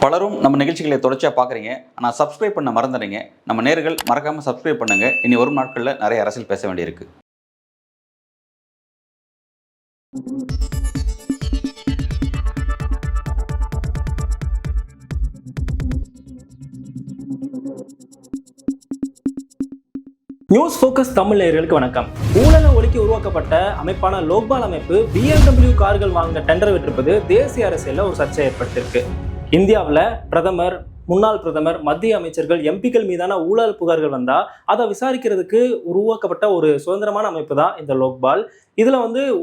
பலரும் நம்ம நிகழ்ச்சிகளை தொடர்ச்சியாக பார்க்குறீங்க. ஆனால் சப்ஸ்கிரைப் பண்ண மறந்துடுறீங்க. நம்ம நேயர்கள் மறக்காமல் சப்ஸ்கிரைப் பண்ணுங்கள். இனி வரும் நாட்களில் நிறைய அரசியல் பேச வேண்டியிருக்கு. நியூஸ் ஃபோக்கஸ் தமிழ் நேயர்களுக்கு வணக்கம். ஊழலை ஒழிக்க உருவாக்கப்பட்ட அமைப்பான லோக்பால் அமைப்பு BMW கார்கள் வாங்க டெண்டர் விட்டிருப்பது தேசிய அரசியலில் ஒரு சர்ச்சை ஏற்படுத்தியிருக்கு. இந்தியாவில் பிரதமர், முன்னாள் பிரதமர், மத்திய அமைச்சர்கள், எம்பிக்கள் மீதான ஊழல் புகார்கள் வந்தால் அதை விசாரிக்கிறதுக்கு உருவாக்கப்பட்ட ஒரு சுதந்திரமான அமைப்பு தான் இந்த லோக்பால். இதில்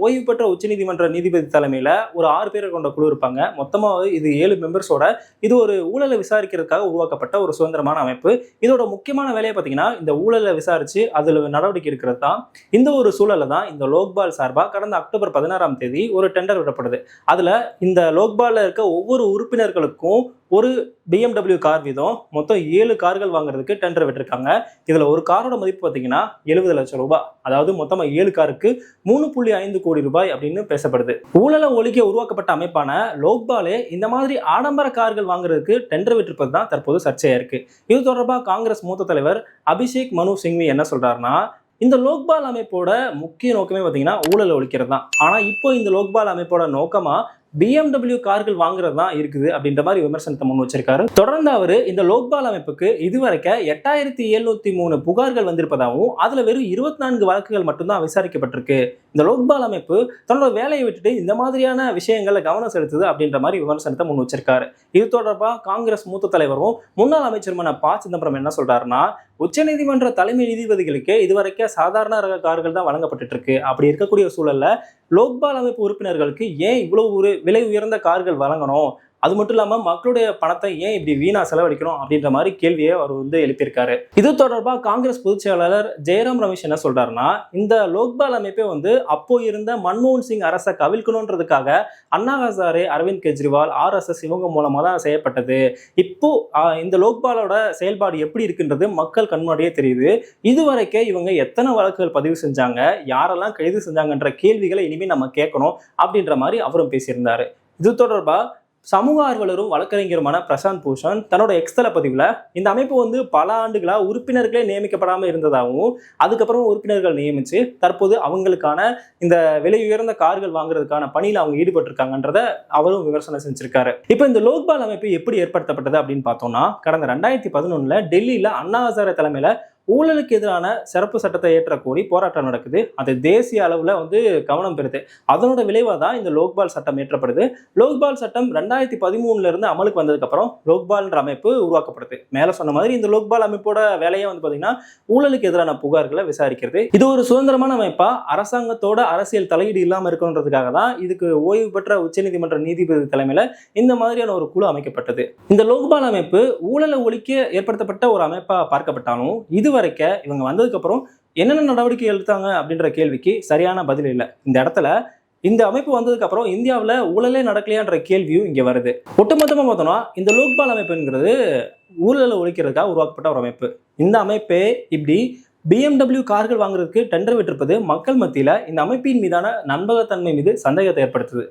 ஓய்வு பெற்ற உச்சநீதிமன்ற நீதிபதி தலைமையில் ஒரு 6 பேரை கொண்ட குழு இருப்பாங்க. மொத்தமாக இது 7 மெம்பர்ஸோட இது ஒரு ஊழலை விசாரிக்கிறதுக்காக உருவாக்கப்பட்ட ஒரு சுதந்திரமான அமைப்பு. இதோட முக்கியமான வேலையை பார்த்தீங்கன்னா இந்த ஊழலை விசாரித்து அதில் நடவடிக்கை எடுக்கிறது தான். இந்த ஒரு சூழலை தான் இந்த லோக்பால் சார்பாக கடந்த அக்டோபர் 16ஆம் தேதி ஒரு டெண்டர் விடப்படுது. அதில் இந்த லோக்பாலில் இருக்க ஒவ்வொரு உறுப்பினர்களுக்கும் ஒரு BMW கார் வீதம் மொத்தம் 7 கார்கள் வாங்குறதுக்கு டெண்டர் விட்டுருக்காங்க. இதில் ஒரு காரோட மதிப்பு பார்த்தீங்கன்னா 70 லட்சம் ரூபாய். அதாவது மொத்தமாக 7 காருக்கு 3.5 கோடி ரூபாய் அப்படின்னு பேசப்படுது. ஊழலை ஒழிக்க உருவாக்கப்பட்ட அமைப்பான லோக்பாலே இந்த மாதிரி ஆடம்பர கார்கள் வாங்குறதுக்கு டெண்டர் விட்டிருப்பது தான் தற்போது சர்ச்சையா இருக்கு. இது தொடர்பாக காங்கிரஸ் மூத்த தலைவர் அபிஷேக் மனு சிங்வி என்ன சொல்றாருன்னா, இந்த லோக்பால் அமைப்போட முக்கிய நோக்கமே பார்த்தீங்கன்னா ஊழலை ஒழிக்கிறது தான். ஆனால் இப்போ இந்த லோக்பால் அமைப்போட நோக்கமா BMW கார்கள் வாங்குறது தான் இருக்குது அப்படின்ற மாதிரி விமர்சனத்தை முன் வச்சிருக்காரு. தொடர்ந்து அவர் இந்த லோக்பால் அமைப்புக்கு இதுவரைக்கும் 8703 புகார்கள் வந்திருப்பதாகவும் அதுல வெறும் 24 வழக்குகள் மட்டும்தான் விசாரிக்கப்பட்டிருக்கு. இந்த லோக்பால் அமைப்பு தன்னோட வேலையை விட்டுட்டு இந்த மாதிரியான விஷயங்கள்ல கவனம் செலுத்துது அப்படின்ற மாதிரி விமர்சனத்தை முன் வச்சிருக்காரு. இது தொடர்பாக காங்கிரஸ் மூத்த தலைவரும் முன்னாள் அமைச்சருமான ப. சிதம்பரம் என்ன சொல்றாருன்னா, உச்சநீதிமன்ற தலைமை நீதிபதிகளுக்கு இதுவரைக்கும் சாதாரண ரக கார்கள் தான் வழங்கப்பட்டு இருக்கு. அப்படி இருக்கக்கூடிய சூழல்ல லோக்பால் அமைப்பு உறுப்பினர்களுக்கு ஏன் இவ்வளவு விலை உயர்ந்த கார்கள் வழங்கணும், அது மட்டும் இல்லாம மக்களுடைய பணத்தை ஏன் இப்படி வீணா செலவழிக்கணும் அப்படின்ற மாதிரி கேள்வியை அவர் எழுப்பியிருக்காரு. இது தொடர்பாக காங்கிரஸ் பொதுச் செயலாளர் ஜெயராம் ரமேஷ் என்ன சொல்றாருன்னா, இந்த லோக்பால் அமைப்பே அப்போ இருந்த மன்மோகன் சிங் அரசை கவிழ்க்கணுன்றதுக்காக அண்ணா ஹசாரே, அரவிந்த் கெஜ்ரிவால், RSS இவங்க மூலமா தான் செய்யப்பட்டது. இப்போ இந்த லோக்பாலோட செயல்பாடு எப்படி இருக்குன்றது மக்கள் கண்முன்னாடியே தெரியுது. இதுவரைக்கும் இவங்க எத்தனை வழக்குகள் பதிவு செஞ்சாங்க, யாரெல்லாம் கைது செஞ்சாங்கன்ற கேள்விகளை இனிமே நம்ம கேட்கணும் அப்படின்ற மாதிரி அவரும் பேசியிருந்தாரு. இது தொடர்பா சமூக ஆர்வலரும் வழக்கறிஞருமான பிரசாந்த் பூஷன் தன்னோட எக்ஸ்தல பதிவில் இந்த அமைப்பு பல ஆண்டுகளா உறுப்பினர்களே நியமிக்கப்படாமல் இருந்ததாகவும் அதுக்கப்புறம் உறுப்பினர்கள் நியமித்து தற்போது அவங்களுக்கான இந்த விலை உயர்ந்த கார்கள் வாங்குறதுக்கான பணியில் அவங்க ஈடுபட்டிருக்காங்கன்றத அவரும் விமர்சனம் செஞ்சிருக்காரு. இப்போ இந்த லோக்பால் அமைப்பு எப்படி ஏற்படுத்தப்பட்டது அப்படின்னு பார்த்தோம்னா, கடந்த 2011 டெல்லியில அண்ணா ஹசாரே தலைமையில ஊழலுக்கு எதிரான சிறப்பு சட்டத்தை ஏற்றக்கோரி போராட்டம் நடக்குது. அது தேசிய அளவில் கவனம் பெறுது. அதனோட விளைவாக தான் இந்த லோக்பால் சட்டம் ஏற்றப்படுது. லோக்பால் சட்டம் 2013 இருந்து அமலுக்கு வந்ததுக்கு அப்புறம் லோக்பால்ன்ற அமைப்பு உருவாக்கப்படுது. மேல சொன்ன மாதிரி இந்த லோக்பால் அமைப்போட வேலையை பார்த்தீங்கன்னா ஊழலுக்கு எதிரான புகார்களை விசாரிக்கிறது. இது ஒரு சுதந்திரமான அமைப்பா அரசாங்கத்தோட அரசியல் தலையீடு இல்லாமல் இருக்கணுன்றதுக்காக தான் இதுக்கு ஓய்வு பெற்ற உச்சநீதிமன்ற நீதிபதி தலைமையில இந்த மாதிரியான ஒரு குழு அமைக்கப்பட்டது. இந்த லோக்பால் அமைப்பு ஊழலை ஒழிக்க ஏற்படுத்தப்பட்ட ஒரு அமைப்பா பார்க்கப்பட்டாலும் இது வரைக்கும் இவங்க வந்ததுக்கு அப்புறம் என்னென்ன நடவடிக்கை எடுத்தாங்க அப்படின்ற கேள்விக்கு சரியான பதில் இல்லை. இந்த இடத்துல இந்த அமைப்பு வந்ததுக்கு அப்புறம் இந்தியாவில் ஊழலே நடக்கலையான்ற கேள்வியும் இங்க வருது. ஒட்டுமொத்தமா பார்த்தோம்னா இந்த லோக்பால் அமைப்புங்கிறது ஊழலை ஒழிக்கிறதுக்காக உருவாக்கப்பட்ட ஒரு அமைப்பு. இந்த அமைப்பே இப்படி BMW கார்கள் வாங்குறதுக்கு டெண்டர் விட்டிருப்பது மக்கள் மத்தியில இந்த அமைப்பின் மீதான நம்பகத்தன்மை மீது சந்தேகத்தை ஏற்படுத்துது.